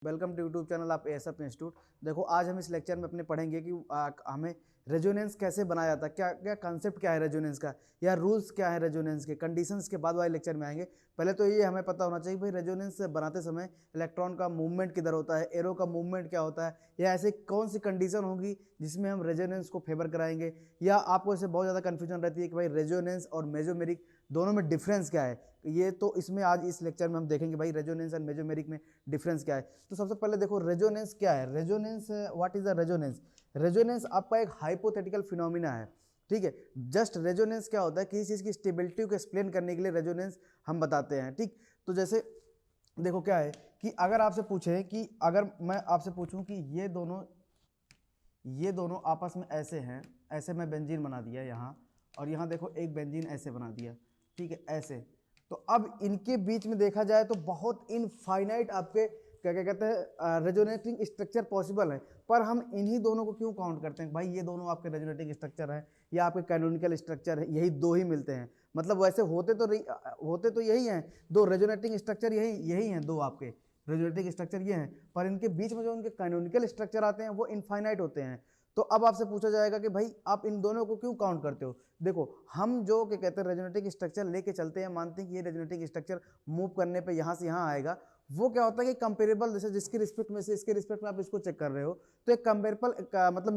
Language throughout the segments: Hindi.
वेलकम टू यूट्यूब चैनल आप एएसएफ इंस्टीट्यूट। देखो आज हम इस लेक्चर में अपने पढ़ेंगे कि हमें रेजोनेंस कैसे बनाया जाता है, क्या क्या कंसेप्ट क्या है रेजोनेंस का, या रूल्स क्या है रेजोनेंस के, कंडीशंस के बाद वाले लेक्चर में आएंगे। पहले तो ये हमें पता होना चाहिए भाई रेजोनेंस बनाते समय इलेक्ट्रॉन का मूवमेंट किधर होता है, एरो का मूवमेंट क्या होता है, या ऐसे कौन सी कंडीशन होगी जिसमें हम रेजोनेंस को फेवर कराएंगे। या आपको इससे बहुत ज़्यादा कन्फ्यूजन रहती है कि भाई रेजोनेंस और मेजोमेरिक दोनों में डिफरेंस क्या है। ये तो इसमें आज इस लेक्चर में हम देखेंगे भाई रेजोनेंस एंड मेजोमेरिक में डिफरेंस क्या है। तो सबसे पहले देखो रेजोनेंस क्या है। Resonance, what is the resonance. Resonance आपका एक हाइपोथेटिकल फिनोमिना है, ठीक है। जस्ट रेजोनेंस क्या होता है, किसी चीज़ की स्टेबिलिटी को एक्सप्लेन करने के लिए रेजोनेंस हम बताते हैं, ठीक। तो जैसे देखो क्या है कि अगर आपसे पूछे कि अगर मैं आपसे पूछूं कि ये दोनों आपस में ऐसे हैं, ऐसे मैं बेंजीन बना दिया यहाँ, और यहाँ देखो एक बेंजीन ऐसे बना दिया, ठीक है, ऐसे। तो अब इनके बीच में देखा जाए तो बहुत इनफाइनाइट आपके क्या क्या कहते हैं रेजोनेटिंग स्ट्रक्चर पॉसिबल है, पर हम इन्हीं दोनों को क्यों काउंट करते हैं भाई ये दोनों आपके रेजोनेटिंग स्ट्रक्चर हैं या आपके कैनोनिकल स्ट्रक्चर है, यही दो ही मिलते हैं। मतलब वैसे होते तो यही हैं दो रेजोनेटिंग स्ट्रक्चर, यही यही हैं दो आपके रेजोनेटिंग स्ट्रक्चर ये हैं, पर इनके बीच में जो उनके कैनोनिकल स्ट्रक्चर आते हैं वो इनफाइनाइट होते हैं। तो अब आपसे पूछा जाएगा कि भाई आप इन दोनों को क्यों काउंट करते हो। देखो हम जो क्या कहते हैं रेजोनेटिंग स्ट्रक्चर लेके चलते हैं, मानते हैं कि ये रेजोनेटिंग स्ट्रक्चर मूव करने पे यहाँ से यहाँ आएगा। वो क्या होता है कि कंपेरेबल, जैसे जिसके रिस्पेक्ट में से इसके रिस्पेक्ट में आप इसको चेक कर रहे हो, तो एक कंपेरेबल मतलब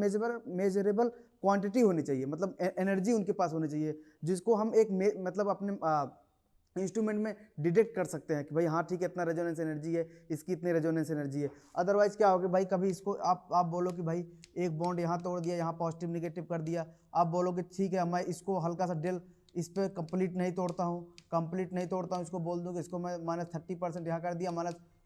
मेजरेबल क्वांटिटी होनी चाहिए, मतलब एनर्जी उनके पास होनी चाहिए जिसको हम एक मतलब अपने इंस्ट्रूमेंट में डिटेक्ट कर सकते हैं कि भाई हाँ ठीक है इतना रेजोनेंस एनर्जी है, इसकी इतनी रेजोनेंस एनर्जी है। अदरवाइज क्या होगा भाई, कभी इसको आप बोलो कि भाई एक बॉन्ड यहाँ तोड़ दिया, यहाँ पॉजिटिव निगेटिव कर दिया, आप बोलो कि ठीक है मैं इसको हल्का सा डेल इस पर कंप्लीट नहीं तोड़ता हूँ, इसको बोल दूँ कि इसको मैं -30% यहाँ कर दिया,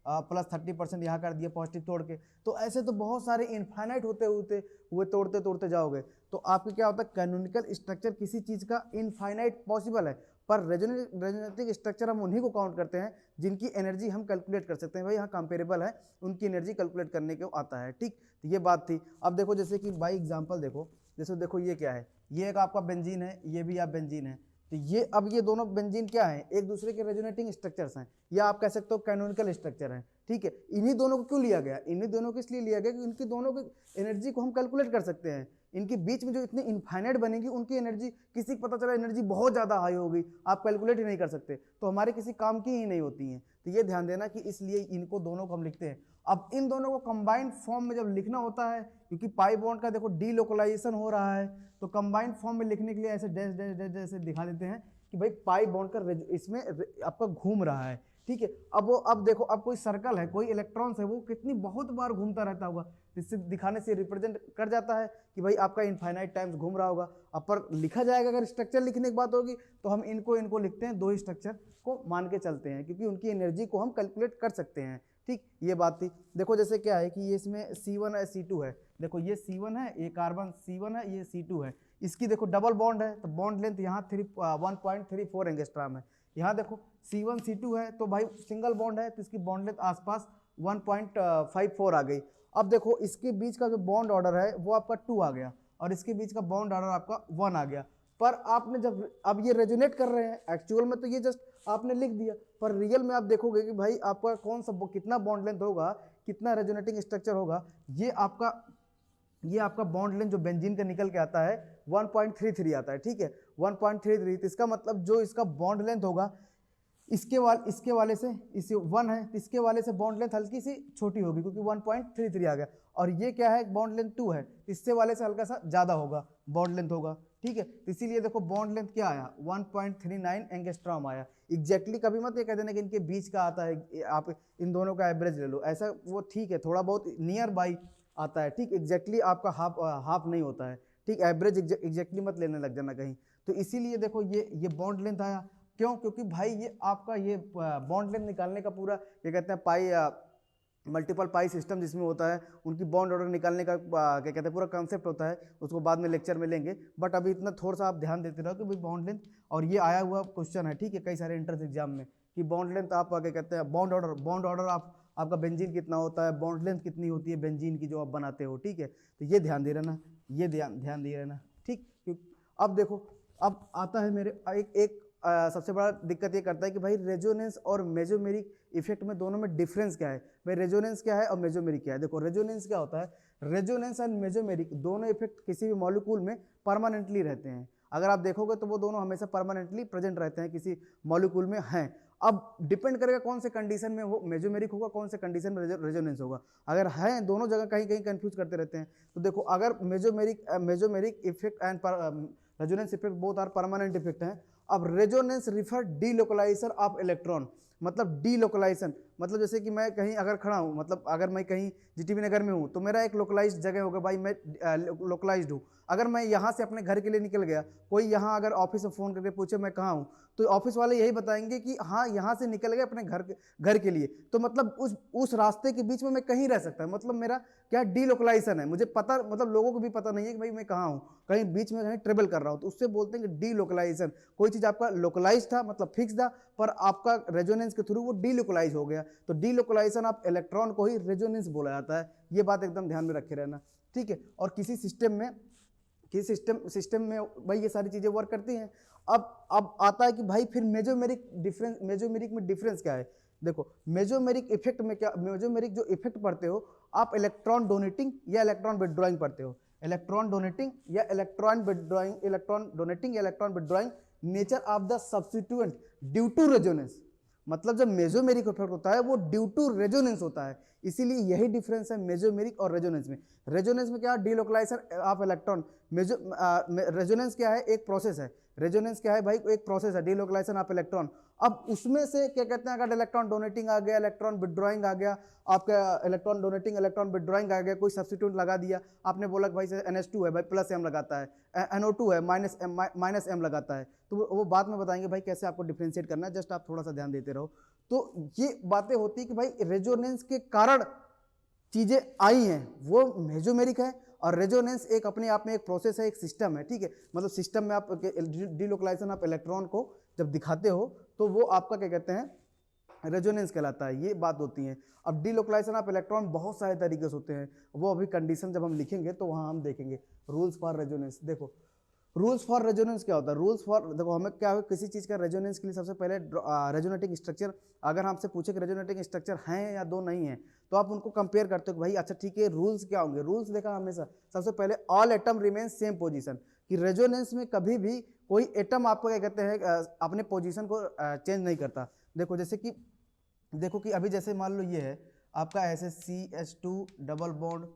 +30% यहाँ कर दिया पॉजिटिव तोड़ के। तो ऐसे तो बहुत सारे इनफाइनाइट होते हुए तोड़ते तोड़ते जाओगे, तो आपके क्या होता है कैनोनिकल स्ट्रक्चर किसी चीज़ का इनफाइनाइट पॉसिबल है, पर रेजोनेटिंग स्ट्रक्चर हम उन्हीं को काउंट करते हैं जिनकी एनर्जी हम कैलकुलेट कर सकते हैं, भाई यहाँ कंपेरेबल है, उनकी एनर्जी कैलकुलेट करने को आता है, ठीक। तो ये बात थी। अब देखो जैसे कि बाई एग्जांपल देखो, जैसे देखो ये क्या है, ये एक आपका बेंजीन है, ये भी आप बेंजीन है। तो ये अब ये दोनों बेंजीन क्या है, एक दूसरे के रेजोनेटिंग स्ट्रक्चर्स हैं, या आप कह सकते हो कैनोनिकल स्ट्रक्चर हैं, ठीक है। इन्हीं दोनों को क्यों लिया गया, इन्हीं दोनों को इसलिए लिया गया कि इनकी दोनों की एनर्जी को हम कैलकुलेट कर सकते हैं। इनके बीच में जो इतनी इनफाइनाइट बनेगी उनकी एनर्जी, किसी को पता चला एनर्जी बहुत ज़्यादा हाई हो गई, आप कैलकुलेट ही नहीं कर सकते, तो हमारे किसी काम की ही नहीं होती हैं। तो ये ध्यान देना कि इसलिए इनको दोनों को हम लिखते हैं। अब इन दोनों को कंबाइंड फॉर्म में जब लिखना होता है, क्योंकि पाई बॉन्ड का देखो डीलोकलाइजेशन हो रहा है, तो कंबाइंड फॉर्म में लिखने के लिए ऐसे डैश डैश डैश जैसे दिखा देते हैं कि भाई पाई बॉन्ड का इसमें आपका घूम रहा है, ठीक है। अब देखो, अब कोई सर्कल है, कोई इलेक्ट्रॉन्स है, वो कितनी बहुत बार घूमता रहता होगा, इससे दिखाने से रिप्रेजेंट कर जाता है कि भाई आपका इनफाइनाइट टाइम्स घूम रहा होगा। अब पर लिखा जाएगा, अगर स्ट्रक्चर लिखने की बात होगी तो हम इनको लिखते हैं, दो ही स्ट्रक्चर को मान के चलते हैं क्योंकि उनकी एनर्जी को हम कैलकुलेट कर सकते हैं, ठीक। ये बात थी। देखो जैसे क्या है कि ये इसमें C1 है C2 है, देखो ये C1 है, ये कार्बन C1 है, ये C2 है, इसकी देखो डबल बॉन्ड है तो बॉन्ड लेंथ यहाँ 1.34 एंगस्ट्रॉम है। यहाँ देखो C1 C2 है तो भाई सिंगल बॉन्ड है तो इसकी बॉन्ड लेंथ आसपास 1.54 आ गई। अब देखो इसके बीच का जो बॉन्ड ऑर्डर है वो आपका 2 आ गया, और इसके बीच का बॉन्ड ऑर्डर आपका 1 आ गया। पर आपने जब अब ये रेजोनेट कर रहे हैं, एक्चुअल में तो ये जस्ट आपने लिख दिया, पर रियल में आप देखोगे कि भाई आपका कौन सा कितना बॉन्ड लेंथ होगा, कितना रेजोनेटिंग स्ट्रक्चर होगा, ये आपका बॉन्ड लेंथ जो बेंजीन का निकल के आता है 1.33 आता है, ठीक है, 1.33। तो इसका मतलब जो इसका बॉन्ड लेंथ होगा इसके वाले से इसे 1 है तो इसके वाले से बॉन्ड लेंथ हल्की सी छोटी होगी क्योंकि 1.33 आ गया, और ये क्या है बॉन्ड लेंथ 2 है, इससे वाले से हल्का सा ज़्यादा होगा बॉन्ड लेंथ होगा, ठीक है। तो इसीलिए देखो बॉन्ड लेंथ क्या आया 1.39 एंगस्ट्रॉम आया। एग्जैक्टली कभी मत ये कह देना कि इनके बीच का आता है, आप इन दोनों का एवरेज ले लो, ऐसा वो ठीक है, थोड़ा बहुत नियर बाई आता है, ठीक। एग्जैक्टली आपका हाफ नहीं होता है, ठीक। एवरेज एग्जैक्टली मत लेने लग जाना कहीं। तो इसीलिए देखो ये बॉन्ड लेंथ आया, क्यों, क्योंकि भाई ये आपका ये बॉन्ड लेंथ निकालने का पूरा क्या कहते हैं पाई मल्टीपल पाई सिस्टम जिसमें होता है, उनकी बॉन्ड ऑर्डर निकालने का क्या कहते हैं पूरा कॉन्सेप्ट होता है, उसको बाद में लेक्चर में लेंगे। बट अभी इतना थोड़ा सा आप ध्यान देते रहो कि भाई बॉन्ड लेंथ, और ये आया हुआ क्वेश्चन है, ठीक है, कई सारे एंट्रेंस एग्जाम में कि बॉन्ड लेंथ आप क्या कहते हैं बॉन्ड ऑर्डर आपका बेंजीन कितना होता है, बॉन्ड लेंथ कितनी होती है बेंजीन की जो आप बनाते हो, ठीक है। तो ये ध्यान दे रहना, ये ध्यान दिए रहना, ठीक। अब देखो अब आता है मेरे एक सबसे बड़ा दिक्कत ये करता है कि भाई रेजोनेंस और मेजोमेरिक इफेक्ट में दोनों में डिफरेंस क्या है, भाई रेजोनेंस क्या है और मेजोमेरिक क्या है। देखो रेजोनेंस क्या होता है, रेजोनेंस एंड मेजोमेरिक दोनों इफेक्ट किसी भी मॉलिक्यूल में परमानेंटली रहते हैं। अगर आप देखोगे तो वो दोनों हमेशा परमानेंटली प्रेजेंट रहते हैं किसी मॉलिक्यूल में हैं। अब डिपेंड करेगा कौन से कंडीशन में वो मेजोमेरिक होगा, कौन से कंडीशन में रेजोनेंस होगा। अगर है दोनों जगह कहीं कहीं कंफ्यूज करते रहते हैं। तो देखो अगर mesomeric effect and resonance effect both are permanent effect हैं। अब resonance refer delocalization of electron, मतलब डीलोकलाइजेशन मतलब जैसे कि मैं कहीं अगर खड़ा हूँ, मतलब अगर मैं कहीं जीटीवी नगर में हूँ तो मेरा एक लोकलाइज्ड जगह होगा, भाई मैं लोकलाइज्ड हूँ। अगर मैं यहाँ से अपने घर के लिए निकल गया, कोई यहाँ अगर ऑफिस में फ़ोन करके पूछे मैं कहाँ हूँ, तो ऑफिस वाले यही बताएंगे कि हाँ यहाँ से निकल गए अपने घर के लिए। तो मतलब उस रास्ते के बीच में मैं कहीं रह सकता है, मतलब मेरा क्या डीलोकलाइजेशन है, मुझे पता, मतलब लोगों को भी पता नहीं है कि भाई मैं कहाँ हूँ, कहीं बीच में कहीं ट्रेवल कर रहा हूँ, तो उससे बोलते हैं कि डीलोकलाइजेशन। कोई चीज़ आपका लोकलाइज था मतलब फिक्स था, पर आपका रेजोनेंस के थ्रू वो डीलोकलाइज हो गया, तो डीलोकलाइजेशन ऑफ इलेक्ट्रॉन को ही रेजोनेंस बोला जाता है। ये बात एकदम ध्यान में रखे रहना, ठीक है। और किसी सिस्टम में भाई ये सारी चीज़ें वर्क करती हैं। अब आता है कि भाई फिर मेजोमेरिक में डिफरेंस क्या है। देखो मेजोमेरिक इफेक्ट में क्या, मेजोमेरिक जो इफेक्ट पढ़ते हो आप इलेक्ट्रॉन डोनेटिंग या इलेक्ट्रॉन विड्रॉइंग पढ़ते हो, इलेक्ट्रॉन डोनेटिंग या electron withdrawing nature of the substituent due to resonance. मतलब जब मेजोमेरिक इफेक्ट होता है वो ड्यू टू रेजोनेंस होता है, इसीलिए यही डिफरेंस है मेजोमेरिक और रेजोनेंस में। रेजोनेंस में क्या है, डीलोकलाइजेशन ऑफ इलेक्ट्रॉन। रेजोनेंस क्या है, एक प्रोसेस है। रेजोनेंस क्या है भाई, एक प्रोसेस है, डीलोकलाइजेशन ऑफ इलेक्ट्रॉन। अब उसमें से क्या कहते हैं, अगर इलेक्ट्रॉन डोनेटिंग आ गया, इलेक्ट्रॉन विड्रॉइंग आ गया, आपका इलेक्ट्रॉन डोनेटिंग इलेक्ट्रॉन विड्रॉइंग आ गया, कोई सब्स्टिट्यूट लगा दिया, आपने बोला कि भाई NH2 है भाई प्लस M लगाता है, NO2 है माइनस M लगाता है, तो वो बाद में बताएंगे भाई कैसे आपको डिफ्रेंशिएट करना है, जस्ट आप थोड़ा सा ध्यान देते रहो। तो ये बातें होती है कि भाई रेजोनेंस के कारण चीजें आई हैं वो मेजोमेरिक है, और रेजोनेंस एक अपने आप में एक प्रोसेस है, एक सिस्टम है, ठीक है। मतलब सिस्टम में आप डीलोकलाइजेशन ऑफ इलेक्ट्रॉन को जब दिखाते हो तो वो आपका क्या कहते हैं, रेजोनेंस कहलाता है, ये बात होती है। अब डीलोकलाइजेशन ऑफ इलेक्ट्रॉन बहुत सारे तरीके से होते हैं, वो अभी कंडीशन जब हम लिखेंगे तो वहाँ हम देखेंगे। रूल्स फॉर रेजोनेंस, देखो रूल्स फॉर रेजोनेंस क्या होता है, रूल्स फॉर, देखो हमें क्या है, किसी चीज़ का रेजोनेंस के लिए सबसे पहले रेजोनेटिंग स्ट्रक्चर, अगर हमसे पूछे कि रेजोनेटिंग स्ट्रक्चर हैं या दो नहीं है, तो आप उनको कंपेयर करते हो कि भाई अच्छा ठीक है रूल्स क्या होंगे। रूल्स देखा हमेशा सबसे पहले all atom remain same position, कि रेजोनेंस में कभी भी कोई एटम आपको क्या कहते हैं अपने पोजीशन को चेंज नहीं करता। देखो जैसे कि देखो कि अभी जैसे मान लो ये है आपका ऐसे CH2 डबल बॉन्ड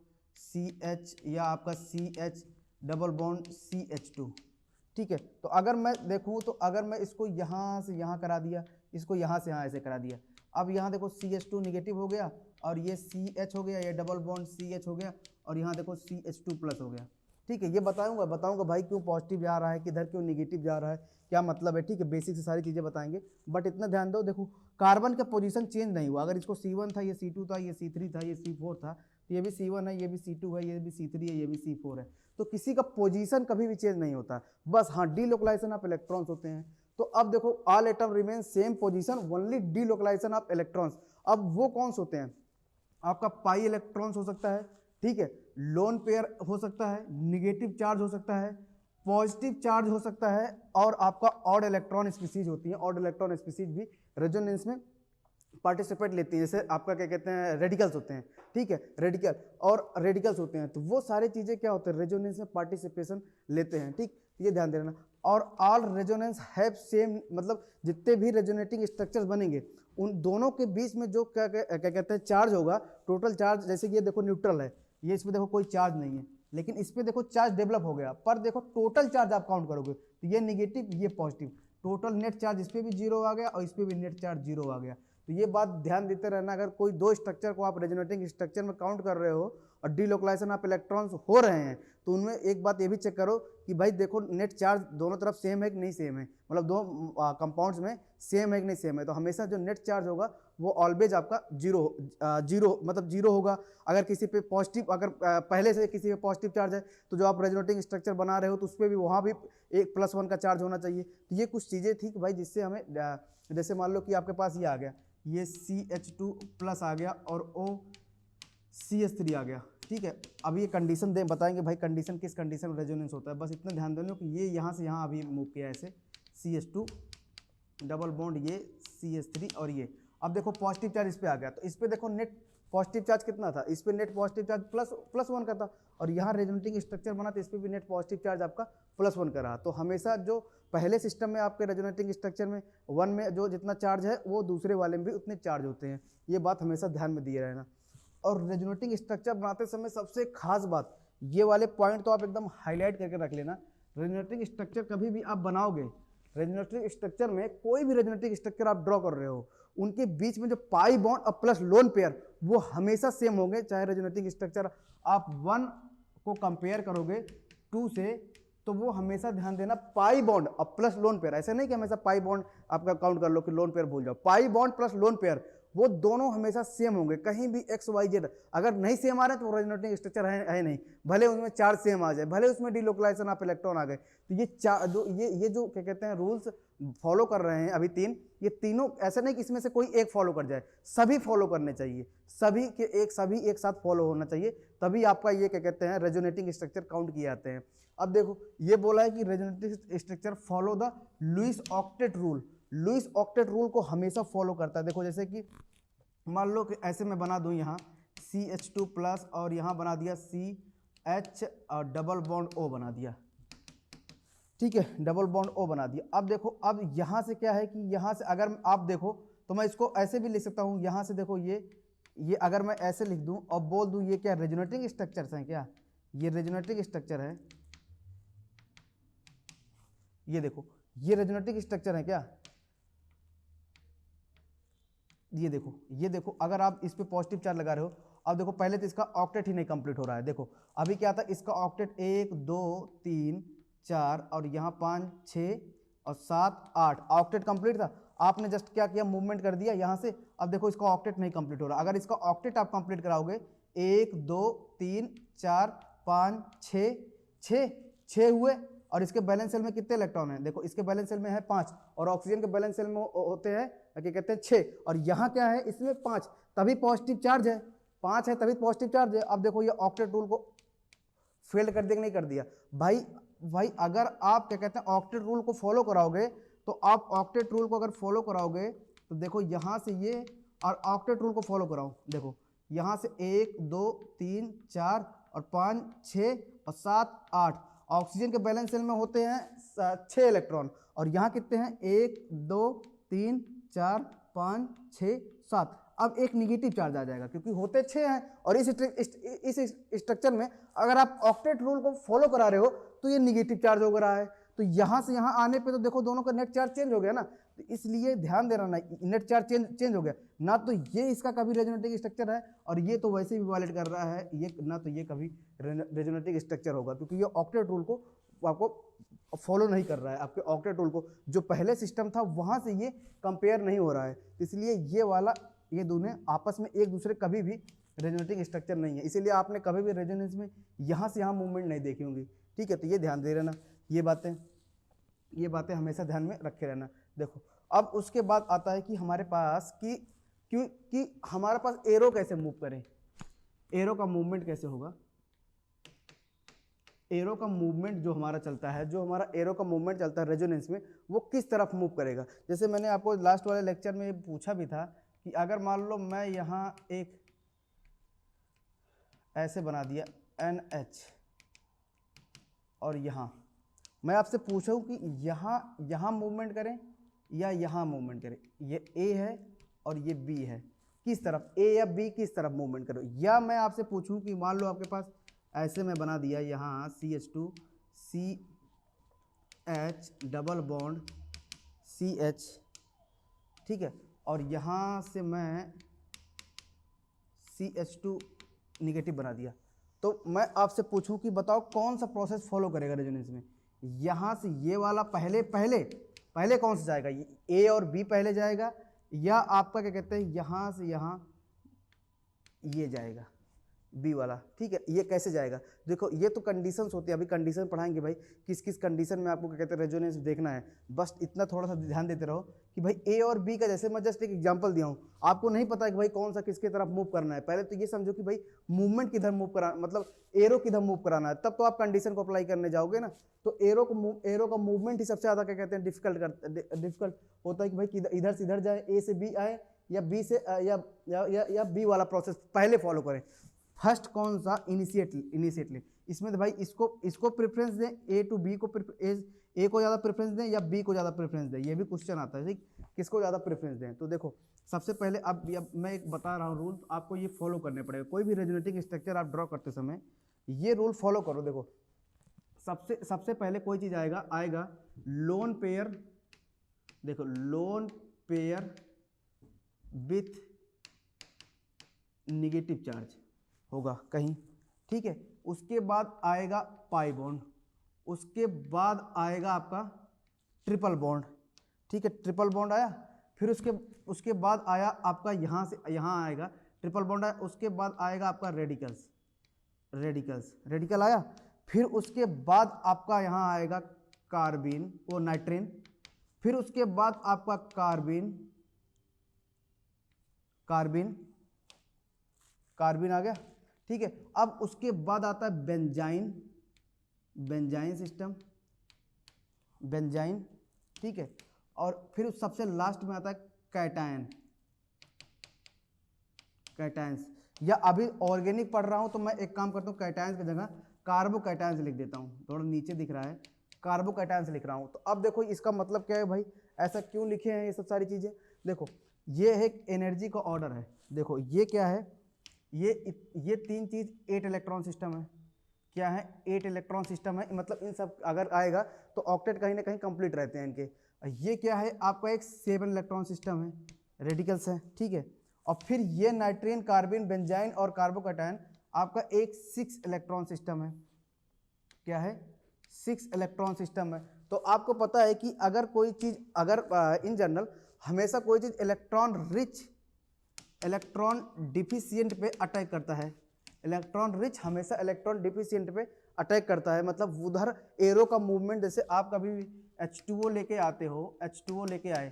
CH, या आपका CH डबल बॉन्ड CH2, ठीक है। तो अगर मैं देखूँ तो अगर मैं इसको यहाँ से यहाँ करा दिया, इसको यहाँ से यहाँ ऐसे करा दिया, अब यहाँ देखो CH2 निगेटिव हो गया और ये CH हो गया, ये डबल बॉन्ड CH हो गया, और यहाँ देखो CH2 प्लस हो गया, ठीक है। ये बताऊंगा भाई क्यों पॉजिटिव जा रहा है, किधर क्यों निगेटिव जा रहा है, क्या मतलब है, ठीक है। बेसिक से सारी चीज़ें बताएंगे, बट इतना ध्यान दो, देखो कार्बन का पोजीशन चेंज नहीं हुआ। अगर इसको C1 था, ये C2 था, ये C3 था, ये C4 था, तो ये भी C1 है, ये भी C2 है, ये भी C3 है, ये भी C4 है, तो किसी का पोजीशन कभी भी चेंज नहीं होता, बस हाँ डीलोकलाइजेशन ऑफ इलेक्ट्रॉन्स होते हैं। तो अब देखो all atom remain same position, only delocalization of electrons. अब वो कौन से होते हैं, आपका पाई इलेक्ट्रॉन्स हो सकता है, ठीक है, लोन पेयर हो सकता है, निगेटिव चार्ज हो सकता है, पॉजिटिव चार्ज हो सकता है, और आपका ऑड इलेक्ट्रॉन स्पीसीज होती है। ऑड इलेक्ट्रॉन स्पीसीज भी रेजोनेंस में पार्टिसिपेट लेती है, जैसे आपका क्या कहते हैं रेडिकल्स होते हैं, ठीक है, रेडिकल्स होते हैं, तो वो सारी चीज़ें क्या होते हैं रेजोनेंस में पार्टिसिपेशन लेते हैं, ठीक, ये ध्यान दे देना। और ऑल रेजोनेंस हैव सेम, मतलब जितने भी रेजोनेटिंग स्ट्रक्चर्स बनेंगे उन दोनों के बीच में जो क्या कहते हैं चार्ज होगा, टोटल चार्ज, जैसे कि ये देखो न्यूट्रल है, ये इसमें देखो कोई चार्ज नहीं है, लेकिन इस पर देखो चार्ज डेवलप हो गया, पर देखो टोटल चार्ज आप काउंट करोगे तो ये निगेटिव ये पॉजिटिव, टोटल नेट चार्ज इस पर भी जीरो आ गया और इस पर भी नेट चार्ज जीरो आ गया। तो ये बात ध्यान देते रहना, अगर कोई दो स्ट्रक्चर को आप रेजोनेटिंग स्ट्रक्चर में काउंट कर रहे हो और डीलोकलाइजेशन ऑफ इलेक्ट्रॉन्स हो रहे हैं, तो उनमें एक बात ये भी चेक करो कि भाई देखो नेट चार्ज दोनों तरफ सेम है कि नहीं सेम है, मतलब दो कंपाउंड्स में सेम है कि नहीं सेम है। तो हमेशा जो नेट चार्ज होगा वो ऑलवेज आपका जीरो होगा। अगर किसी पे पॉजिटिव, अगर पहले से किसी पे पॉजिटिव चार्ज है तो जो आप रेजोनेटिंग स्ट्रक्चर बना रहे हो तो उस पर भी वहाँ भी एक +1 का चार्ज होना चाहिए। तो ये कुछ चीज़ें थी कि भाई जिससे हमें, जैसे मान लो कि आपके पास ये आ गया, ये CH2 प्लस आ गया और OCH3 आ गया, ठीक है। अब ये कंडीशन दे बताएंगे भाई कंडीशन किस कंडीशन में रेजोनेंस होता है, बस इतना ध्यान देना कि ये यहाँ से यहाँ अभी मूव किया ऐसे CH2 डबल बॉन्ड ये CH3 और ये। अब देखो पॉजिटिव चार्ज इस पे आ गया, तो इस पे देखो नेट पॉजिटिव चार्ज कितना था, इस पे नेट पॉजिटिव चार्ज +1 का था, और यहाँ रेजोनेटिंग स्ट्रक्चर बना तो इस पे भी नेट पॉजिटिव चार्ज आपका +1 का रहा। तो हमेशा जो पहले सिस्टम में आपके रेजोनेटिंग स्ट्रक्चर में 1 में जो जितना चार्ज है वो दूसरे वाले में भी उतने चार्ज होते हैं, ये बात हमेशा ध्यान में दिए रहना। और रेजोनेटिंग स्ट्रक्चर बनाते समय सबसे खास बात, ये वाले पॉइंट तो आप एकदम हाईलाइट करके रख लेना। रेजोनेटिंग स्ट्रक्चर कभी भी आप बनाओगे, रेजोनेटिंग स्ट्रक्चर में कोई भी रेजोनेटिंग स्ट्रक्चर आप ड्रॉ कर रहे हो, उनके बीच में जो पाई बॉन्ड और प्लस लोन पेयर वो हमेशा सेम होंगे। चाहे रेजोनेटिंग स्ट्रक्चर आप 1 को कंपेयर करोगे 2 से, तो वो हमेशा ध्यान देना पाई बॉन्ड और प्लस लोन पेयर, ऐसे नहीं कि हमेशा पाई बॉन्ड आपका काउंट कर लो कि लोन पेयर भूल जाओ, pi bond plus lone pair वो दोनों हमेशा सेम होंगे। कहीं भी XYZ अगर नहीं सेम आ रहे तो वो रेजोनेटिंग स्ट्रक्चर है नहीं, भले उसमें चार्ज सेम आ जाए, भले उसमें डिलोकलाइजेशन ऑफ इलेक्ट्रॉन आ गए। तो ये जो क्या कहते हैं रूल्स फॉलो कर रहे हैं अभी 3, ये तीनों ऐसे नहीं कि इसमें से कोई एक फॉलो कर जाए, सभी फॉलो करने चाहिए, सभी एक साथ फॉलो होना चाहिए, तभी आपका ये क्या कहते हैं रेजोनेटिंग स्ट्रक्चर काउंट किए जाते हैं। अब देखो ये बोला है कि resonating structure follow the Lewis octet rule. Lewis octet rule को हमेशा फॉलो करता है। देखो जैसे कि मान लो कि ऐसे मैं बना दूं यहाँ CH2+ और यहाँ बना दिया CH और डबल बॉन्ड O बना दिया, ठीक है, डबल बॉन्ड O बना दिया। अब देखो अब यहाँ से क्या है कि यहाँ से अगर आप देखो तो मैं इसको ऐसे भी लिख सकता हूँ, यहाँ से देखो ये अगर मैं ऐसे लिख दूँ और बोल दूँ ये क्या रेजोनेटिंग स्ट्रक्चर्स हैं, क्या ये रेजोनेटिंग स्ट्रक्चर है, ये देखो ये रेजोनेटिंग स्ट्रक्चर है क्या, ये देखो अगर आप इस पे पॉजिटिव चार्ज लगा रहे हो, अब देखो पहले तो इसका ऑक्टेट ही नहीं कंप्लीट हो रहा है। देखो अभी क्या था, इसका ऑक्टेट 1 2 3 4 और यहाँ 5 6 और 7 8 ऑक्टेट कंप्लीट था। आपने जस्ट क्या किया, मूवमेंट कर दिया यहाँ से। अब देखो इसका ऑक्टेट नहीं कंप्लीट हो रहा। अगर इसका ऑक्टेट आप कंप्लीट कराओगे 1 2 3 4 5 6 हुए, और इसके बैलेंस सेल में कितने इलेक्ट्रॉन हैं, देखो इसके बैलेंस सेल में है 5 और ऑक्सीजन के बैलेंस सेल में होते हैं क्या कहते हैं 6, और यहाँ क्या है इसमें 5, तभी पॉजिटिव चार्ज है, 5 है तभी पॉजिटिव चार्ज है। अब देखो ये ऑक्टेट रूल को फेल कर दिया कि नहीं कर दिया भाई अगर आप क्या कहते हैं ऑक्टेट रूल को फॉलो कराओगे, तो आप ऑक्टेट रूल को अगर फॉलो कराओगे तो देखो यहाँ से ये और ऑक्टेट रूल को फॉलो कराओ, देखो यहाँ से 1 2 3 4 और 5 6 और 7 8, ऑक्सीजन के बैलेंस सेल में होते हैं 6 इलेक्ट्रॉन, और यहाँ कितने हैं 1 2 3 4 5 6 7। अब एक निगेटिव चार्ज आ जाएगा क्योंकि होते 6 हैं, और इस स्ट्रक्चर में अगर आप ऑक्टेट रूल को फॉलो करा रहे हो तो ये निगेटिव चार्ज हो रहा है, तो यहाँ से यहाँ आने पे तो देखो दोनों का नेट चार्ज चेंज हो गया ना, तो इसलिए ध्यान देना ना, नेट चार्ज चेंज हो गया ना, तो ये इसका कभी रेजोनेटिंग स्ट्रक्चर है, और ये तो वैसे भी वायलेट कर रहा है ये ना, तो ये कभी रेजोनेटिंग स्ट्रक्चर होगा क्योंकि ये ऑक्टेट रूल को आपको फॉलो नहीं कर रहा है, आपके ऑक्टेट रूल को जो पहले सिस्टम था वहाँ से ये कंपेयर नहीं हो रहा है, इसलिए ये वाला ये दोनों आपस में एक दूसरे कभी भी रेजोनेटिंग स्ट्रक्चर नहीं है, इसीलिए आपने कभी भी रेजोनेंस में यहाँ से यहाँ मूवमेंट नहीं देखी होंगी, ठीक है। तो ये ध्यान दे रहना, ये बातें हमेशा ध्यान में रखे रहना। देखो अब उसके बाद आता है कि हमारे पास कि हमारे पास एरो कैसे मूव करें, एरो का मूवमेंट कैसे होगा, एरो का मूवमेंट जो हमारा चलता है, जो हमारा एरो का मूवमेंट चलता है रेजोनेंस में, वो किस तरफ मूव करेगा। जैसे मैंने आपको लास्ट वाले लेक्चर में पूछा भी था कि अगर मान लो मैं यहाँ एक ऐसे बना दिया NH, और यहाँ मैं आपसे पूछूं कि यहाँ मूवमेंट करें या यहाँ मूवमेंट करें, ये A है और ये B है, किस तरफ A या B किस तरफ मूवमेंट करो, या मैं आपसे पूछूं कि मान लो आपके पास ऐसे मैं बना दिया यहाँ CH2 CH double bond CH, ठीक है, और यहाँ से मैं CH2 निगेटिव बना दिया, तो मैं आपसे पूछूं कि बताओ कौन सा प्रोसेस फॉलो करेगा रेजोनेंस में, यहाँ से ये वाला पहले कौन सा जाएगा, ये A और B पहले जाएगा, या आपका क्या कहते हैं यहाँ से यहाँ ये जाएगा, बी वाला, ठीक है। ये कैसे जाएगा, देखो ये तो कंडीशंस होती है, अभी कंडीशन पढ़ाएंगे भाई, किस किस कंडीशन में आपको क्या कहते हैं रेजोनेंस देखना है। बस इतना थोड़ा सा ध्यान देते रहो कि भाई ए और बी का, जैसे मैं जस्ट एक एग्जांपल दिया हूँ, आपको नहीं पता है कि भाई कौन सा किसके तरफ मूव करना है, पहले तो ये समझो कि भाई मूवमेंट किधर मूव करा, मतलब एरो किधर मूव कराना है, तब तो आप कंडीशन को अप्लाई करने जाओगे ना। तो एरो का मूवमेंट ही सबसे ज़्यादा क्या कहते हैं डिफिकल्ट होता है कि भाई इधर से इधर जाए, ए से बी आए, या बी से या बी वाला प्रोसेस पहले फॉलो करें। फर्स्ट कौन सा, इनिशिएटली इसमें तो भाई इसको प्रेफरेंस दें, ए टू बी को ए को ज़्यादा प्रेफरेंस दें या बी को ज़्यादा प्रेफरेंस दें, ये भी क्वेश्चन आता है, ठीक, किसको ज़्यादा प्रेफरेंस दें। तो देखो सबसे पहले अब मैं एक बता रहा हूँ रूल, आपको ये फॉलो करने पड़ेगा। कोई भी रेजोनेटिंग स्ट्रक्चर आप ड्रॉ करते समय ये रूल फॉलो करो। देखो सबसे पहले कोई चीज़ आएगा लोन पेयर, देखो loan pair with negative charge होगा कहीं, ठीक है। उसके बाद आएगा पाई बॉन्ड, उसके बाद आएगा आपका ट्रिपल बॉन्ड, ठीक है, ट्रिपल बॉन्ड आया। फिर उसके बाद आया आपका यहाँ से यहाँ आएगा ट्रिपल बॉन्ड आया। उसके बाद आएगा आपका रेडिकल आया। फिर उसके बाद आपका यहाँ आएगा कार्बिन, वो नाइट्रेन। फिर उसके बाद आपका कार्बिन आ गया, ठीक है। अब उसके बाद आता है बेंजाइन सिस्टम, ठीक है। और फिर सबसे लास्ट में आता है कैटायंस। या अभी ऑर्गेनिक पढ़ रहा हूं तो मैं एक काम करता हूं, कैटायंस की जगह कार्बोकैटायंस लिख देता हूं, थोड़ा नीचे दिख रहा है, कार्बोकैटायंस लिख रहा हूं। तो अब देखो इसका मतलब क्या है भाई, ऐसा क्यों लिखे हैं ये सब सारी चीजें। देखो ये एक एनर्जी का ऑर्डर है, देखो ये क्या है, ये तीन चीज 8 इलेक्ट्रॉन सिस्टम है। क्या है, 8 इलेक्ट्रॉन सिस्टम है, मतलब इन सब अगर आएगा तो ऑक्टेट कहीं ना कहीं कंप्लीट रहते हैं इनके। ये क्या है आपका एक 7 इलेक्ट्रॉन सिस्टम है, रेडिकल्स है, ठीक है। और फिर ये नाइट्रेन, कार्बिन, बेंजाइन और कार्बोकैटायन आपका एक 6 इलेक्ट्रॉन सिस्टम है। क्या है, 6 इलेक्ट्रॉन सिस्टम है। तो आपको पता है कि अगर कोई चीज, अगर इन जनरल हमेशा कोई चीज इलेक्ट्रॉन डिफिशियंट पे अटैक करता है, इलेक्ट्रॉन रिच हमेशा इलेक्ट्रॉन डिफिशियंट पे अटैक करता है। मतलब उधर एरो का मूवमेंट, जैसे आप कभी भी H2O लेके आते हो, H2O लेके आए,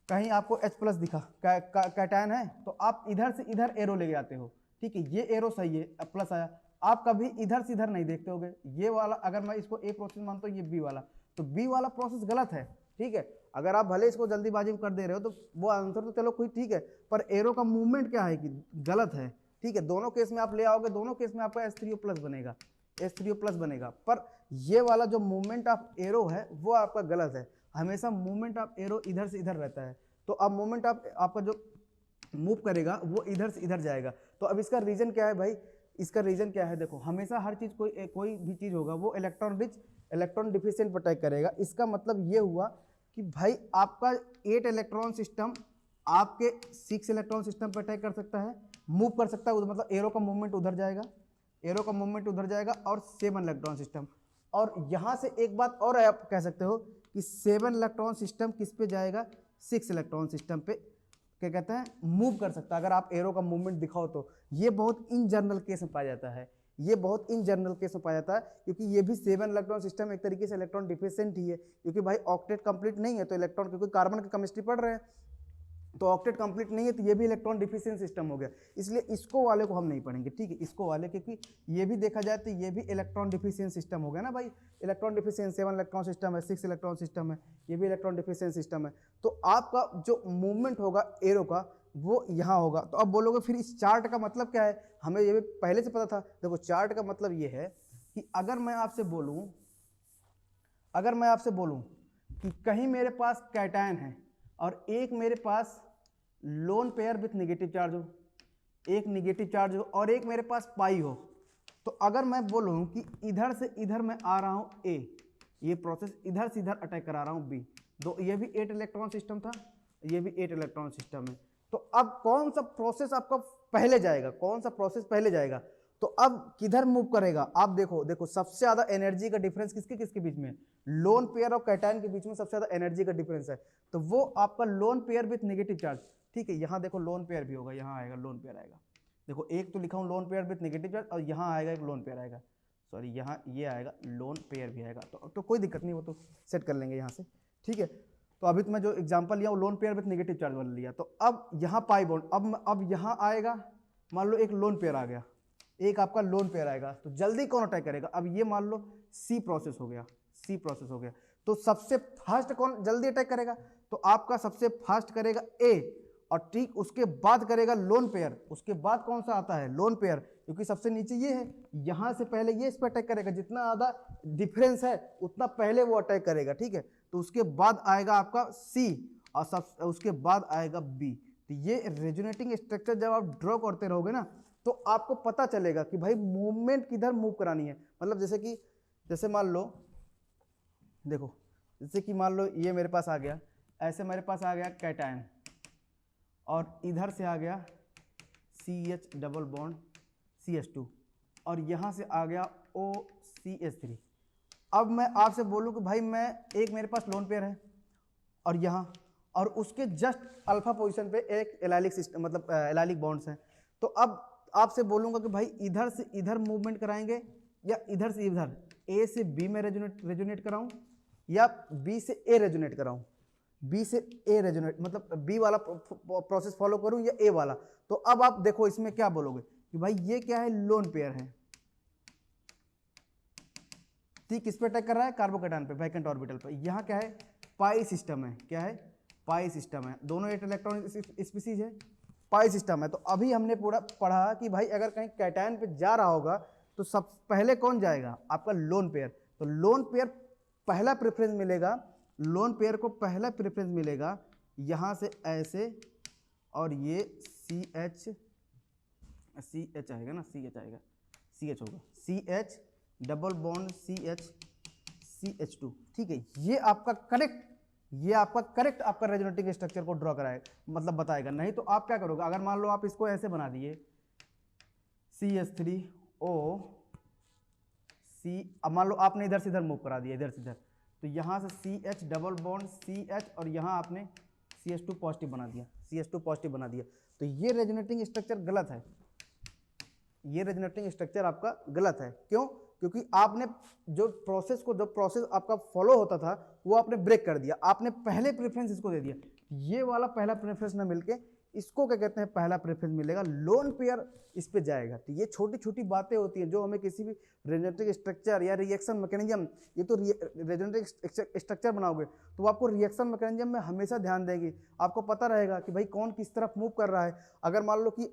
कहीं आपको H+ दिखा, कैटायन है, तो आप इधर से इधर एरो लेके आते हो, ठीक है, ये एरो सही है, प्लस आया, आप कभी इधर से इधर नहीं देखते होगे। ये वाला अगर मैं इसको ए प्रोसेस मानता हूँ, ये बी वाला, तो बी वाला प्रोसेस गलत है, ठीक है। अगर आप भले इसको जल्दीबाजी में कर दे रहे हो तो वो आंसर तो चलो कोई ठीक है, पर एरो का मूवमेंट क्या है कि गलत है, ठीक है। दोनों केस में आप ले आओगे, दोनों केस में आपका H3O+ बनेगा, H3O+ बनेगा, पर ये वाला जो मूवमेंट ऑफ एरो है वो आपका गलत है। हमेशा मूवमेंट ऑफ एरो इधर से इधर रहता है, तो अब मूवमेंट ऑफ आपका जो मूव करेगा वो इधर से इधर जाएगा। तो अब इसका रीजन क्या है भाई, इसका रीजन क्या है, देखो हमेशा हर चीज कोई भी चीज होगा वो इलेक्ट्रॉन रिच इलेक्ट्रॉन डिफिशिएंट पर अटैक करेगा। इसका मतलब ये हुआ कि भाई आपका 8 इलेक्ट्रॉन सिस्टम आपके 6 इलेक्ट्रॉन सिस्टम पर अटैक कर सकता है, मूव कर सकता है, मतलब एरो का मूवमेंट उधर जाएगा, और 7 इलेक्ट्रॉन सिस्टम। और यहाँ से एक बात और आप कह सकते हो कि 7 इलेक्ट्रॉन सिस्टम किस पे जाएगा, 6 इलेक्ट्रॉन सिस्टम पे क्या कहते हैं मूव कर सकता है। अगर आप एरो का मूवमेंट दिखाओ तो ये बहुत इन जनरल केस में पाया जाता है, क्योंकि ये भी 7 इलेक्ट्रॉन सिस्टम एक तरीके से इलेक्ट्रॉन डिफिशिएंट ही है, क्योंकि भाई ऑक्टेट कंप्लीट नहीं है तो इलेक्ट्रॉन, क्योंकि कार्बन की केमिस्ट्री पढ़ रहे हैं तो ऑक्टेट कंप्लीट नहीं है तो ये भी इलेक्ट्रॉन डिफिशिएंट सिस्टम हो गया, इसलिए इसको वाले को हम नहीं पढ़ेंगे, ठीक है, इसको वाले, क्योंकि ये भी देखा जाए तो ये भी इलेक्ट्रॉन डिफिशिएंट सिस्टम हो गया ना भाई, इलेक्ट्रॉन डिफिशिएंट 7 इलेक्ट्रॉन सिस्टम है, 6 इलेक्ट्रॉन सिस्टम है, ये भी इलेक्ट्रॉन डिफिशिएंट सिस्टम है। तो आपका जो मूवमेंट होगा एरो का वो यहाँ होगा। तो अब बोलोगे फिर इस चार्ट का मतलब क्या है, हमें ये भी पहले से पता था। देखो चार्ट का मतलब ये है कि अगर मैं आपसे बोलूं कि कहीं मेरे पास कैटायन है और एक मेरे पास lone pair with negative charge हो, एक नेगेटिव चार्ज हो और एक मेरे पास पाई हो, तो अगर मैं बोलूं कि इधर से इधर मैं आ रहा हूं ए, ये प्रोसेस इधर से इधर अटैक करा रहा हूं बी, दो ये भी 8 इलेक्ट्रॉन सिस्टम था, ये भी 8 इलेक्ट्रॉन सिस्टम है। तो अब कौन सा प्रोसेस आपका पहले जाएगा, तो अब किधर मूव करेगा। आप देखो सबसे ज्यादा एनर्जी का डिफरेंस किसके बीच में, लोन पेयर और कैटायन के बीच में सबसे ज्यादा एनर्जी का डिफरेंस है, तो वो आपका loan pair with negative charge, ठीक है। यहाँ देखो लोन पेयर भी होगा, यहाँ आएगा लोन पेयर आएगा, देखो एक तो लिखा हूँ loan pair with negative charge, और यहाँ आएगा एक लोन पेयर आएगा, सॉरी यहाँ ये आएगा लोन पेयर भी आएगा, तो कोई दिक्कत नहीं, वो तो सेट कर लेंगे यहाँ से, ठीक है। तो अभी तो मैं जो एग्जांपल लिया वो loan pair with negative charge वाला लिया। तो अब यहाँ पाई बॉन्ड, अब यहाँ आएगा, मान लो एक लोन पेयर आ गया, एक आपका लोन पेयर आएगा, तो जल्दी कौन अटैक करेगा? अब ये मान लो सी प्रोसेस हो गया, सी प्रोसेस हो गया, तो सबसे फास्ट कौन जल्दी अटैक करेगा? तो आपका सबसे फास्ट करेगा ए, और ठीक उसके बाद करेगा लोन पेयर, उसके बाद कौन सा आता है? लोन पेयर, क्योंकि सबसे नीचे ये है, यहाँ से पहले ये इस पर अटैक करेगा, जितना ज़्यादा डिफरेंस है उतना पहले वो अटैक करेगा, ठीक है। तो उसके बाद आएगा आपका सी, और उसके बाद आएगा बी। तो ये रेजोनेटिंग स्ट्रक्चर जब आप ड्रॉ करते रहोगे ना, तो आपको पता चलेगा कि भाई मूवमेंट किधर मूव करानी है। मतलब जैसे मान लो, देखो जैसे कि मान लो ये मेरे पास आ गया, ऐसे मेरे पास आ गया कैटायन, और इधर से आ गया CH डबल बॉन्ड CH2, और यहाँ से आ गया OCH3। अब मैं आपसे बोलूँ कि भाई एक मेरे पास लोन पेयर है, और यहाँ और उसके जस्ट अल्फा पोजीशन पे एक एलाइलिक सिस्टम, मतलब एलाइलिक बॉन्ड्स हैं। तो अब आपसे बोलूँगा कि भाई इधर से इधर मूवमेंट कराएंगे, या इधर से इधर, ए से बी में रेजोनेट कराऊँ, या बी से ए रेजोनेट कराऊँ, बी से ए रेजोनेट, मतलब बी वाला प्रोसेस फॉलो करूँ या ए वाला। तो अब आप देखो इसमें क्या बोलोगे कि भाई ये क्या है? लोन पेयर है, ठीक, किस पे अटैक कर रहा है? कार्बोकैटायन पे, वैकेंट ऑर्बिटल पे। यहाँ क्या है? पाई सिस्टम है, क्या है? पाई सिस्टम है, दोनों 8 इलेक्ट्रॉन स्पीसीज है, पाई सिस्टम है। तो अभी हमने पूरा पढ़ा कि भाई अगर कहीं कैटायन पे जा रहा होगा तो सब पहले कौन जाएगा? आपका लोन पेयर। तो लोन पेयर पहला प्रेफरेंस मिलेगा, लोन पेयर को पहला प्रेफरेंस मिलेगा यहाँ से ऐसे, और ये CH आएगा ना, CH आएगा, CH होगा, CH डबल बॉन्ड CH2, ठीक है। ये आपका करेक्ट आपका रेजोनेटिंग स्ट्रक्चर को ड्रॉ कराएगा, मतलब बताएगा। नहीं तो आप क्या करोगे? अगर मान लो आप इसको ऐसे बना दिए CH3O C, अब मान लो आपने इधर से इधर मूव करा दिया, इधर से इधर, तो यहाँ से CH डबल बॉन्ड CH, और यहाँ आपने CH2 पॉजिटिव बना दिया, CH2 पॉजिटिव बना दिया। तो ये रेजोनेटिंग स्ट्रक्चर गलत है, ये रेजोनेटिंग स्ट्रक्चर आपका गलत है। क्यों? क्योंकि आपने जो प्रोसेस आपका फॉलो होता था वो आपने ब्रेक कर दिया, आपने पहले प्रेफरेंस इसको दे दिया। ये वाला पहला प्रेफरेंस ना मिलके इसको क्या कहते हैं? पहला प्रेफरेंस मिलेगा, लोन पेयर इस पे जाएगा। तो ये छोटी छोटी बातें होती हैं जो हमें किसी भी रेजोनेटिंग स्ट्रक्चर या रिएक्शन मैकेनिज्म, ये तो रेजोनेटिंग स्ट्रक्चर बनाओगे तो आपको रिएक्शन मैकेनिज्म में हमेशा ध्यान देगी। आपको पता रहेगा कि भाई कौन किस तरफ मूव कर रहा है। अगर मान लो कि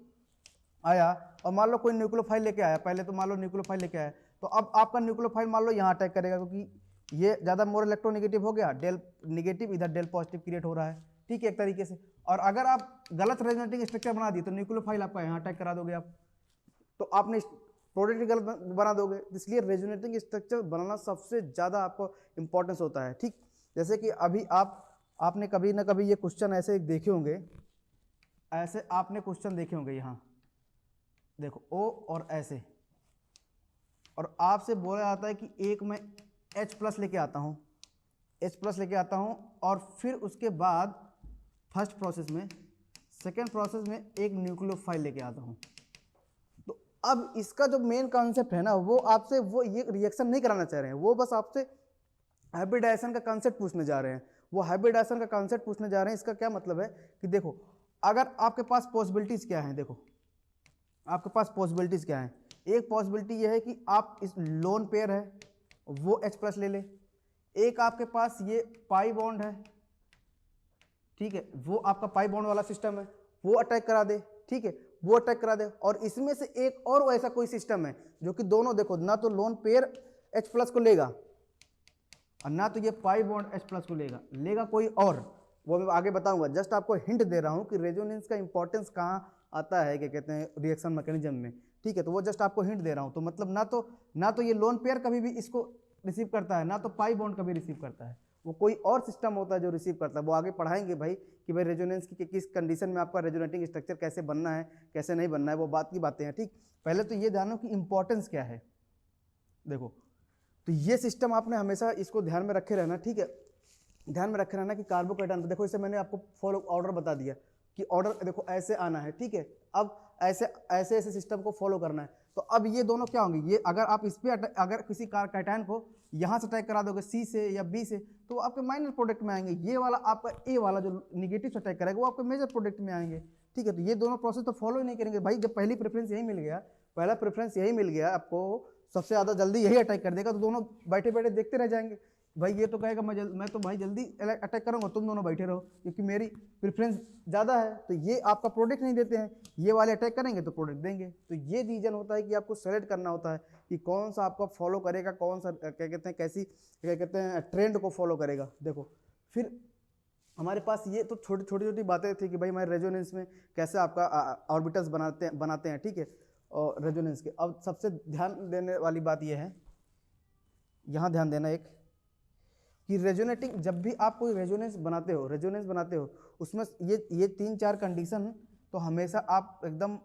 आया और मान लो कोई न्यूक्लियोफाइल लेके आया, पहले तो मान लो न्यूक्लियोफाइल लेके आया, तो अब आपका न्यूक्लियोफाइल मान लो यहाँ अटैक करेगा, क्योंकि ये ज़्यादा मोर इलेक्ट्रोनेगेटिव हो गया, डेल नेगेटिव इधर डेल पॉजिटिव क्रिएट हो रहा है, ठीक है, एक तरीके से। और अगर आप गलत रेजोनेटिंग स्ट्रक्चर बना दिए तो न्यूक्लियोफाइल आपका यहाँ अटैक करा दोगे आप, तो आपने प्रोडक्ट गलत बना दोगे। इसलिए रेजोनेटिंग स्ट्रक्चर बनाना सबसे ज़्यादा आपको इंपॉर्टेंस होता है, ठीक। जैसे कि अभी आपने कभी ना कभी ये क्वेश्चन ऐसे देखे होंगे, ऐसे आपने क्वेश्चन देखे होंगे, यहाँ देखो O और ऐसे, और आपसे बोला जाता है कि एक मैं H+ लेके आता हूँ, H+ लेके आता हूँ, और फिर उसके बाद फर्स्ट प्रोसेस में, सेकेंड प्रोसेस में एक न्यूक्लियोफाइल लेके आता हूँ। तो अब इसका जो मेन कॉन्सेप्ट है ना, वो आपसे वो ये रिएक्शन नहीं कराना चाह रहे हैं, वो बस आपसे हाइब्रिडाइजेशन का कॉन्सेप्ट पूछने जा रहे हैं। वो हाइब्रिडाइजेशन का कॉन्सेप्ट पूछने जा रहे हैं। इसका क्या मतलब है कि देखो, अगर आपके पास पॉसिबिलिटीज़ क्या हैं, देखो आपके पास पॉसिबिलिटीज़ क्या हैं। एक पॉसिबिलिटी ये है कि आप इस लोन पेयर है वो H+ ले ले, एक आपके पास ये पाई बॉन्ड है, ठीक है, वो आपका पाई बॉन्ड वाला सिस्टम है, वो अटैक करा दे, ठीक है, वो अटैक करा दे। और इसमें से एक और ऐसा कोई सिस्टम है जो कि दोनों, देखो, ना तो लोन पेयर H+ को लेगा और ना तो ये पाई बॉन्ड H+ को लेगा कोई और, वो मैं आगे बताऊंगा। जस्ट आपको हिंट दे रहा हूं कि रेजोनेंस का इंपॉर्टेंस कहाँ आता है, क्या कहते हैं, रिएक्शन मैकेनिज्म में, ठीक है। तो वो जस्ट आपको हिंट दे रहा हूं। तो मतलब ना तो ये लोन पेयर कभी भी इसको रिसीव करता है, ना तो पाई बॉन्ड कभी रिसीव करता है, वो कोई और सिस्टम होता है जो रिसीव करता है। वो आगे पढ़ाएंगे भाई कि भाई रेजोनेंस की किस कंडीशन में आपका रेजोनेटिंग स्ट्रक्चर कैसे बनना है, कैसे नहीं बनना है, वो बात की बातें हैं, ठीक। पहले तो ये जानो कि इंपॉर्टेंस क्या है। देखो, तो ये सिस्टम आपने हमेशा इसको ध्यान में रखे रहना, ठीक है, ध्यान में रखे रहना कि कार्बोकैटायन, देखो इसे मैंने आपको फॉलो ऑर्डर बता दिया कि ऑर्डर देखो ऐसे आना है, ठीक है। अब ऐसे ऐसे ऐसे सिस्टम को फॉलो करना है। तो अब ये दोनों क्या होंगे, ये अगर आप इस पर अगर किसी कैटायन को यहाँ से अटैक करा दोगे सी से या बी से, तो आपके माइनर प्रोडक्ट में आएंगे। ये वाला आपका ए वाला जो निगेटिव से अटैक करेगा वो आपके मेजर प्रोडक्ट में आएंगे। ठीक है, तो ये दोनों प्रोसेस तो फॉलो ही नहीं करेंगे भाई। जब पहली प्रेफरेंस यही मिल गया, पहला प्रेफरेंस यही मिल गया आपको, सबसे ज़्यादा जल्दी यही अटैक कर देगा, तो दोनों बैठे बैठे देखते रह जाएंगे। भाई ये तो कहेगा मैं तो भाई जल्दी अटैक करूँगा, तुम दोनों बैठे रहो क्योंकि मेरी प्रेफरेंस ज़्यादा है। तो ये आपका प्रोडक्ट नहीं देते हैं, ये वाले अटैक करेंगे तो प्रोडक्ट देंगे। तो ये रीजन होता है कि आपको सेलेक्ट करना होता है कि कौन सा आपका फॉलो करेगा, कौन सा क्या कहते हैं कैसी क्या कहते हैं ट्रेंड को फॉलो करेगा। देखो फिर हमारे पास ये तो छोटी छोटी बातें थी कि भाई हमारे रेजोनेंस में कैसे आपका ऑर्बिटल्स बनाते हैं। ठीक है, और रेजोनेंस के अब सबसे ध्यान देने वाली बात ये है, यहाँ ध्यान देना एक, कि रेजोनेटिंग जब भी आप कोई रेजोनेंस बनाते हो उसमें ये 3-4 कंडीशन तो हमेशा आप एकदम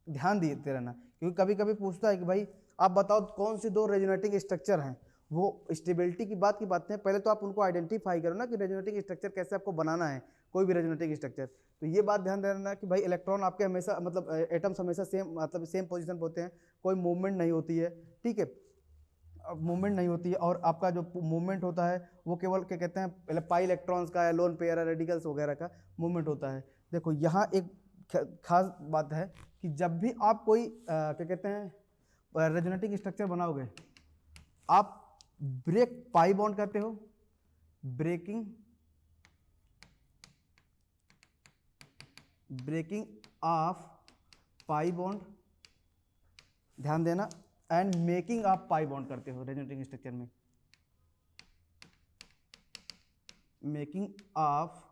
ध्यान देते रहना। क्योंकि कभी कभी पूछता है कि भाई आप बताओ कौन सी 2 रेजोनेटिंग स्ट्रक्चर हैं। वो स्टेबिलिटी की बात हैं, पहले तो आप उनको आइडेंटिफाई करो ना कि रेजोनेटिंग स्ट्रक्चर कैसे आपको बनाना है, कोई भी रेजोनेटिंग स्ट्रक्चर। तो ये बात ध्यान देना कि भाई इलेक्ट्रॉन आपके हमेशा मतलब एटम्स हमेशा सेम पोजीशन पे होते हैं, कोई मूवमेंट नहीं होती है। ठीक है, मूवमेंट नहीं होती है, और आपका जो मूवमेंट होता है वो केवल क्या कहते हैं पाई इलेक्ट्रॉन्स का या लोन पेयर या रेडिकल्स वगैरह का मूवमेंट होता है। देखो यहाँ एक खास बात है कि जब भी आप कोई क्या कहते हैं रेजोनेटिंग स्ट्रक्चर बनाओगे, आप ब्रेक पाई बॉन्ड करते हो, ब्रेकिंग ऑफ पाई बॉन्ड, ध्यान देना, and making of pi bond करते हो रेजोनेटिंग स्ट्रक्चर में, मेकिंग ऑफ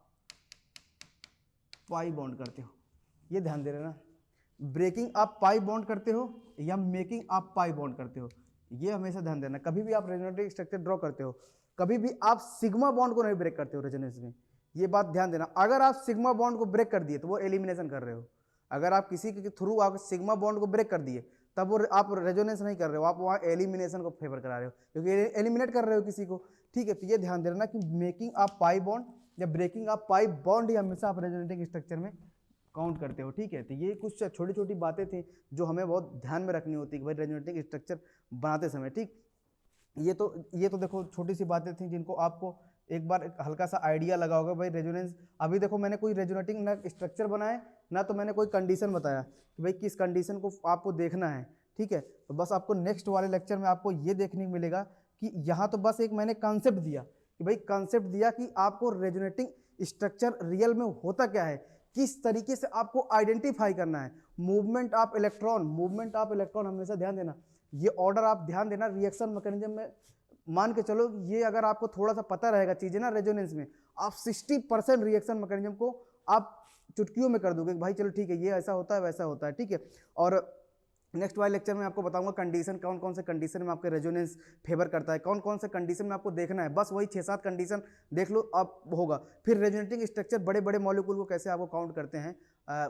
पाई बॉन्ड करते हो। ये ध्यान दे रहे ना, ब्रेकिंग ऑफ पाई बॉन्ड करते हो या मेकिंग ऑफ पाई बॉन्ड करते हो, ये हमेशा ध्यान देना। कभी भी आप रेजोनेटिंग स्ट्रक्चर ड्रॉ करते हो, कभी भी आप सिग्मा बॉन्ड को नहीं ब्रेक करते हो रेजोनेंस में, ये बात ध्यान देना। अगर आप सिग्मा बॉन्ड को ब्रेक कर दिए तो वो एलिमिनेशन कर रहे हो। अगर आप किसी के थ्रू आप सिग्मा बॉन्ड को ब्रेक कर दिए तब वो आप रेजोनेंस नहीं कर रहे हो, आप वहाँ एलिमिनेशन को फेवर करा रहे हो, क्योंकि एलिमिनेट कर रहे हो किसी को। ठीक है, तो ये ध्यान देना कि मेकिंग ऑफ पाई बॉन्ड या ब्रेकिंग ऑफ पाई बॉन्ड ही हमेशा आप रेजोनेटिंग स्ट्रक्चर में काउंट करते हो। ठीक है, तो ये कुछ छोटी छोटी बातें थी जो हमें बहुत ध्यान में रखनी होती है कि भाई रेजोनेटिंग स्ट्रक्चर बनाते समय। ठीक, ये तो देखो छोटी सी बातें थी जिनको आपको एक बार हल्का सा आइडिया लगा होगा भाई रेजोनेंस। अभी देखो मैंने कोई रेजोनेटिंग ना स्ट्रक्चर बनाए ना तो मैंने कोई कंडीशन बताया कि भाई किस कंडीशन को आपको देखना है। ठीक है, तो बस आपको नेक्स्ट वाले लेक्चर में आपको ये देखने को मिलेगा कि यहाँ तो बस एक मैंने कॉन्सेप्ट दिया कि भाई कॉन्सेप्ट दिया कि आपको रेजोनेटिंग स्ट्रक्चर रियल में होता क्या है, किस तरीके से आपको आइडेंटिफाई करना है। मूवमेंट ऑफ इलेक्ट्रॉन हमेशा ध्यान देना, ये ऑर्डर आप ध्यान देना। रिएक्शन मैकेनिज्म में मान के चलो ये अगर आपको थोड़ा सा पता रहेगा चीज़ें ना रेजोनेंस में, आप 60% रिएक्शन मैकेनिज्म को आप चुटकियों में कर दोगे कि भाई चलो ठीक है ये ऐसा होता है वैसा होता है। ठीक है, और नेक्स्ट वाले लेक्चर में आपको बताऊंगा कंडीशन, कौन कौन से कंडीशन में आपके रेजोनेंस फेवर करता है, कौन कौन से कंडीशन में आपको देखना है। बस वही 6-7 कंडीशन देख लो अब होगा। फिर रेजोनेटिंग स्ट्रक्चर बड़े बड़े मॉलिक्यूल को कैसे आपको काउंट करते हैं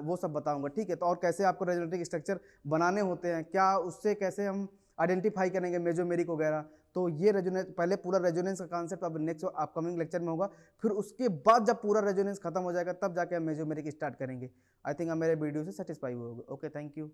वो सब बताऊंगा। ठीक है, तो और कैसे आपको रेजोनेटिंग स्ट्रक्चर बनाने होते हैं, क्या उससे कैसे हम आइडेंटिफाई करेंगे मेजोमेरिक वगैरह। तो ये रेजोनेंस पहले पूरा रेजोनेंस का कॉन्सेप्ट अब नेक्स्ट अपकमिंग लेक्चर में होगा। फिर उसके बाद जब पूरा रेजोनेंस खत्म हो जाएगा तब जाके हम मेजोमेरिक स्टार्ट करेंगे। आई थिंक आप मेरे वीडियो से सेटिस्फाई हुए होंगे। Okay, thank you.